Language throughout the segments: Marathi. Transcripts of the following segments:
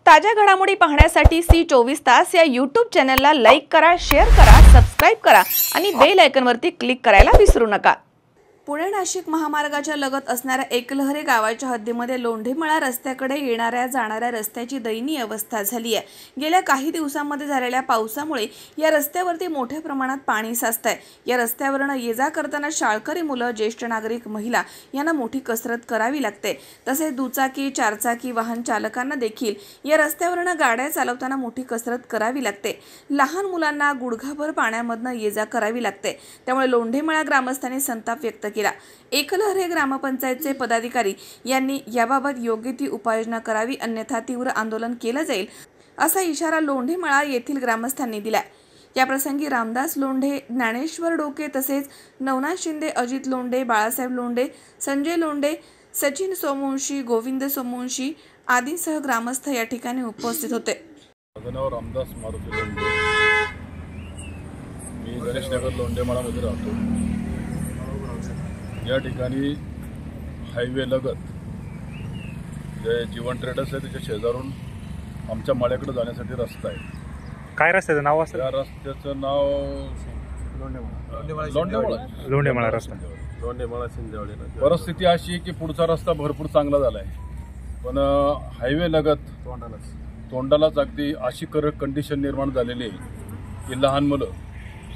ताज्या घडामोडी पाहण्यासाठी C24 तास या YouTube चॅनलला लाईक करा, शेअर करा, सबस्क्राइब करा आणि बेल आयकॉनवरती क्लिक करायला विसरू नका। पुणे नाशिक महामार्गाच्या लगत असणाऱ्या एकलहरे गावाच्या हद्दीमध्ये लोंढेमळा रस्त्याकडे येणाऱ्या जाणाऱ्या रस्त्याची दयनीय अवस्था झाली आहे। गेल्या काही दिवसांमध्ये झालेल्या पावसामुळे या रस्त्यावरती मोठ्या प्रमाणात पाणी साचतंय। या रस्त्यावरून ये-जा करताना शाळकरी मुलं, ज्येष्ठ नागरिक, महिला यांना मोठी कसरत करावी लागते। तसेच दुचाकी, चारचाकी वाहन चालकांना देखील या रस्त्यावरून गाड्या चालवताना मोठी कसरत करावी लागते। लहान मुलांना गुडघाभर पाण्यामधून ये-जा करावी लागते। त्यामुळे लोंढेमळा ग्रामस्थांनी संताप व्यक्त केला। एकलहरे ग्रामपंचायतचे पदाधिकारी यांनी याबाबत योग्य ती उपाययोजना करावी, अन्यथा तीव्र आंदोलन केलं जाईल असा इशारा लोंढेमळा येथील ग्रामस्थांनी दिला। या प्रसंगी रामदास लोंढे, ज्ञानेश्वर डोके तसेच नवनाथ शिंदे, अजित लोंढे, बाळासाहेब लोंढे, संजय लोंढे, सचिन सोमवंशी, गोविंद सोमवंशी आदींसह ग्रामस्थ या ठिकाणी उपस्थित होते। रामदास मारुती लोंढे, मी गणेशनगर लोंढेमळामध्ये राहतो। या ठिकाणी हायवे लगत जे जीवन ट्रेडर्स आहे त्याच्या शेजारून आमच्या मळ्याकडे जाण्यासाठी रस्ता आहे। काय रस्त्याचं नाव असेल? त्या रस्त्याचं नाव लोंढेमळा रस्ता, लोंढेमळा सिंदेवाडी। परिस्थिती अशी आहे की पुढचा रस्ता भरपूर चांगला झाला आहे, पण हायवे लगत तोंडालाच अगदी अशी कंडिशन निर्माण झालेली आहे की लहान मुलं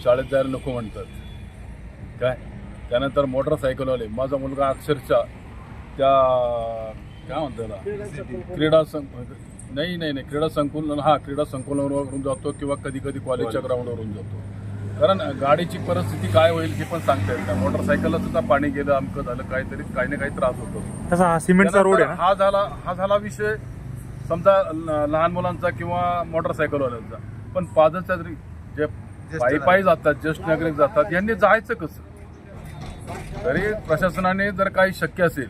शाळेत जायला नको म्हणतात। काय त्यानंतर मोटरसायकलवाले, माझा मुलगा अक्षरशः त्या काय म्हणतात क्रीडा संकुलावरून जातो किंवा कधी कधी कॉलेजच्या ग्राउंडवरून जातो। कारण गाडीची परिस्थिती काय होईल हे पण सांगता येत नाही। मोटरसायकलला सुद्धा पाणी गेलं, अमकं झालं, काहीतरी काही ना काही त्रास होतो। तसा हा सिमेंटचा रोड आहे, हा झाला विषय समजा लहान मुलांचा किंवा मोटरसायकलवाल्यांचा, पण पादचारी जे पायी जातात, ज्येष्ठ नागरिक जातात, यांनी जायचं कसं? तरी प्रशासनाने जर काही शक्य असेल,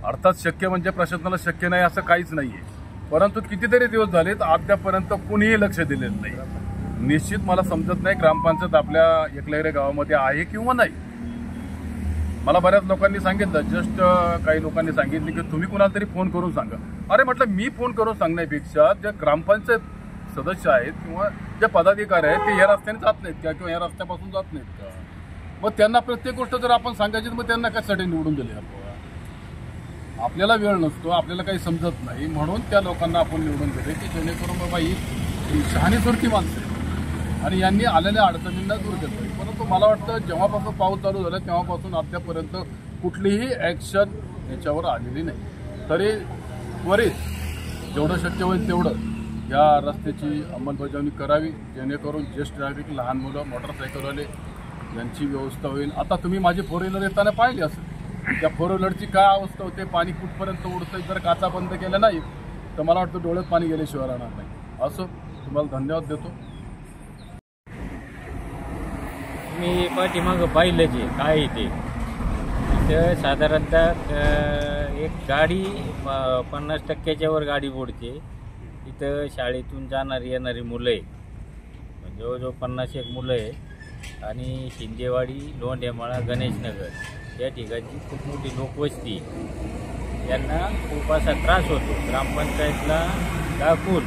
अर्थात शक्य म्हणजे प्रशासनाला शक्य नाही असं काहीच नाहीये, परंतु कितीतरी दिवस झालेत अद्यापर्यंत कुणीही लक्ष दिलेलं नाही। निश्चित मला समजत नाही ग्रामपंचायत आपल्या एकलहरे गावामध्ये आहे किंवा नाही। मला बऱ्याच लोकांनी सांगितलं, जस्ट काही लोकांनी सांगितले की तुम्ही कुणाला तरी फोन करून सांगा। अरे म्हटलं, मी फोन करून सांगण्यापेक्षा जे ग्रामपंचायत सदस्य आहेत किंवा जे पदाधिकारी आहेत ते या रस्त्याने जात नाहीत का, किंवा या रस्त्यापासून जात नाहीत का? मग त्यांना प्रत्येक गोष्ट जर आपण सांगायची तर मग त्यांना कशासाठी निवडून दिले आपण? आपल्याला वेळ नसतो, आपल्याला काही समजत नाही, म्हणून त्या लोकांना आपण निवडून दिले की जेणेकरून बाबा ही शहाणीसुरती माणसं आहे आणि यांनी आलेल्या अडचणींना दूर केलं पाहिजे। परंतु मला वाटतं जेव्हापासून पाऊस चालू झाला तेव्हापासून अद्यापर्यंत कुठलीही ॲक्शन याच्यावर आलेली नाही। तरी त्वरित जेवढं शक्य होईल तेवढं या रस्त्याची अंमलबजावणी करावी, जेणेकरून ज्येष्ठ नागरिक, लहान मुलं, मोटरसायकलवाले यांची व्यवस्था होईल। आता तुम्ही माझी फोर व्हीलर येताना पाहिली असेल, त्या फोर व्हीलरची काय अवस्था होते, पाणी कुठपर्यंत उडतंय। जर काचा बंद केल्या नाही तर मला वाटतं डोळ्यात पाणी गेल्याशिवाय राहणार नाही। असं तुम्हाला धन्यवाद देतो। मी पाठीमागं पाहिलं जे काय ते इथं साधारणतः एक गाडी 50% वर गाडी बुडते। इथं शाळेतून जाणारी येणारी मुलं आहे, जवळजवळ 50 मुलं आहे आणि शिंदेवाडी, लोंढेमळा, गणेशनगर या ठिकाणची खूप मोठी लोकवस्ती, यांना खूप असा त्रास होतो। ग्रामपंचायतला दाखवून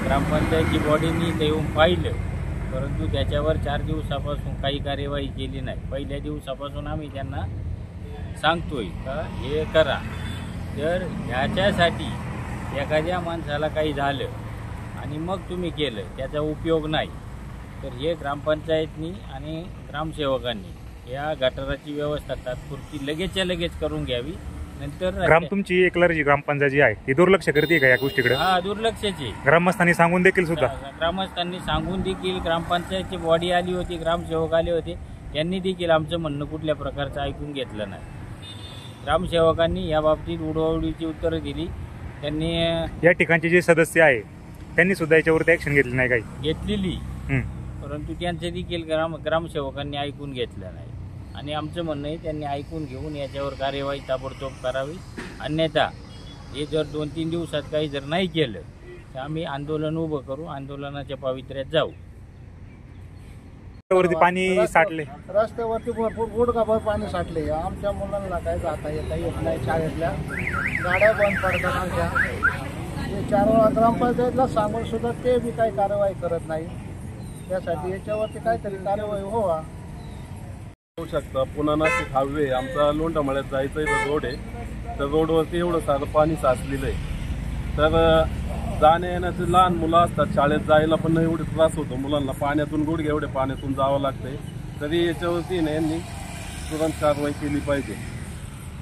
ग्रामपंचायतची बॉडीनी ते येऊन पाहिलं, परंतु त्याच्यावर 4 दिवसापासून काही कार्यवाही केली नाही। पहिल्या दिवसापासून आम्ही त्यांना सांगतोय का हे करा, जर ह्याच्यासाठी एखाद्या माणसाला काही झालं आणि मग तुम्ही केलं त्याचा उपयोग नाही, तर हे ग्रामपंचायतनी आणि ग्रामसेवकांनी या गटाराची व्यवस्था तात्पुरती लगेचच्या लगेच करून घ्यावी। नंतर तुमची एकलहरेची ग्रामपंचायत जी आहे ती दुर्लक्ष करते का या गोष्टीकडे? हा, दुर्लक्षाची। ग्रामस्थांनी सांगून देखील ग्रामपंचायतची बॉडी आली होती, ग्रामसेवक आले होते, त्यांनी देखील आमचं म्हणणं कुठल्या प्रकारचं ऐकून घेतलं नाही। ग्रामसेवकांनी या बाबतीत उडवाउडीची उत्तरं दिली। त्यांनी या ठिकाणचे जे सदस्य आहे त्यांनी सुद्धा याच्यावरती ऍक्शन घेतली नाही, काही घेतलेली, परंतु त्यांचे देखील ग्रामसेवकांनी ऐकून घेतलं नाही। आणि आमचं म्हणणं आहे त्यांनी ऐकून घेऊन याच्यावर कार्यवाही ताबडतोब करावी, अन्यथा हे जर 2-3 दिवसात काही जर नाही केलं तर आम्ही आंदोलन उभं करू, आंदोलनाच्या पावित्र्यात जाऊ। रस्त्यावरती पाणी साठले, रस्त्यावरती भरपूर गुडघाभर पाणी साठले। आमच्या मुलांना काय जाता येत नाही, शाळेतल्या गाड्या बंद पडतात, आमच्या ते 4 वेळा ग्रामपंचायतला सांगून सुद्धा ते बी काही कारवाई करत नाही. त्यासाठी याच्यावरती काहीतरी कारवाई व्हावा. होऊ शकता. पुन्हा नाशिक हायवे आमचा लोंढामळ्यात जायचं इथं रोड आहे. तर रोडवरती एवढं सारं पाणी साचलेलं आहे. तर जाण्या येण्याचे लहान मुलं असतात, शाळेत जायला पण एवढे त्रास होतो मुलांना. पाण्यातून गुडघे एवढे पाण्यातून जावं लागतंय. तरी याच्यावरती यांनी तुरंत कारवाई केली पाहिजे.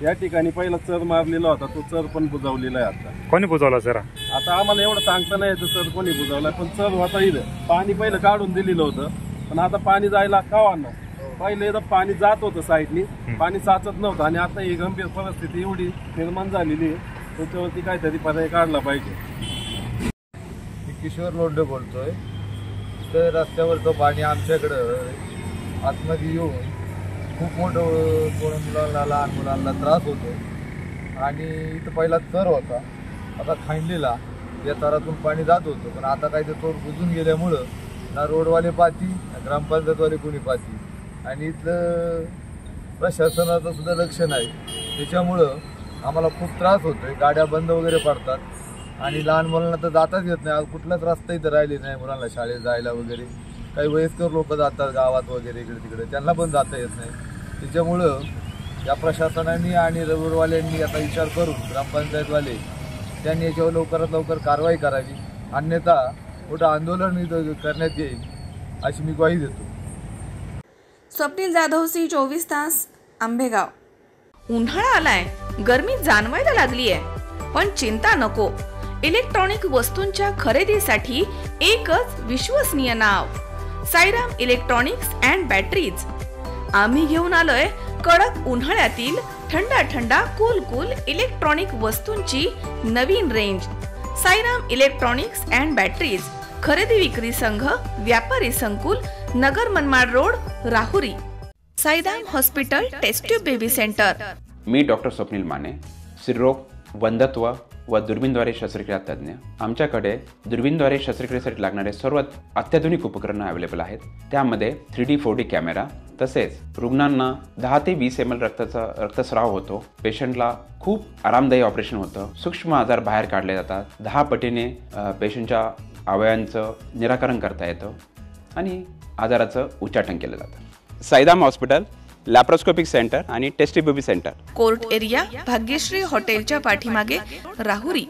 या ठिकाणी पहिला चर मारलेला होता, तो चर पण बुजवलेला आहे. आता कोणी बुजवला सर? आता आम्हाला एवढं सांगता नाही येतं चर कोणी बुजवला, पण चर होता इथं. पाणी पहिलं काढून दिलेलं होतं, पण आता पाणी जायला कावांना. पहिले इथं पाणी जात होतं साईडनी, पाणी साचत नव्हतं. आणि आता ही गंभीर परिस्थिती एवढी निर्माण झालेली आहे, त्याच्यावरती काहीतरी पर्याय काढला पाहिजे. मी किशोर लोंढे बोलतोय. तर रस्त्यावरचं पाणी आमच्याकडं आतमध्ये येऊन खूप मोठं मुलांना, लहान मुलांना त्रास होतो. आणि इथं पहिला चर होता, आता खांडलेला या तरातून पाणी जात होतं. पण आता काही ते चोर बुजून गेल्यामुळं ना रोडवाले पाहती, ना ग्रामपंचायतवाले कोणी पाहती. आणि इथलं प्रशासनाचं सुद्धा लक्ष नाही. त्याच्यामुळं आम्हाला खूप त्रास होतोय. गाड्या बंद वगैरे पडतात आणि लहान मुलांना तर जाताच येत नाही. कुठलाच रस्ता इथं राहिले नाही मुलांना शाळेत जायला वगैरे. काही वयस्कर लोक जातात गावात वगैरे इकडे तिकडे, त्यांना पण जाता येत नाही. त्याच्यामुळं या प्रशासनाने आणि रोडवाल्यांनी आता विचार करून ग्रामपंचायतवाले त्यांनी याच्यावर लवकरात लवकर कारवाई करावी. अन्यथा मोठं आंदोलन इथं करण्यात येईल अशी मी ग्वाही देतो. स्वप्नील जाधव, सी 24 तास, आंबेगाव. उन्हाळा आलाय, गरमी जाणवायला लागली आहे, पण चिंता नको. इलेक्ट्रॉनिक वस्तूंच्या खरेदीसाठी एकच विश्वसनीय नाव, साईराम इलेक्ट्रॉनिक्स अँड बॅटरीज. आम्ही घेऊन आलोय कडक उन्हाळ्यातील थंडा कूल इलेक्ट्रॉनिक वस्तूंची नवीन range. Sairam electronics and batteries, खरेदी विक्री संघ, व्यापारी संकुल, Nagar Manmad road, Rahuri. Sairam hospital, test tube baby centre. मी डॉक्टर स्वप्नील माने, स्त्रीरोग, वंध्यत्व व दुर्बीणद्वारे शस्त्रक्रिया तज्ज्ञ. आमच्याकडे दुर्बीणद्वारे शस्त्रक्रियेसाठी लागणारे सर्व अत्याधुनिक उपकरणं अवेलेबल आहेत. त्यामध्ये 3D 4D कॅमेरा, तसेच रुग्णांना 10 ते 20 ml रक्तस्राव होतो. पेशंटला खूप आरामदायी ऑपरेशन होतं. सूक्ष्म आजार बाहेर काढले जातात. 10 पटीने पेशंटच्या अवयवांचं निराकरण करता येतं आणि आजाराचं उच्चाटन केलं जातं. साईराम हॉस्पिटल, लॅप्रोस्कोपिक सेंटर आणि test tube baby centre, court area, Bhagyashree हॉटेलच्या पाठीमागे, राहुरी.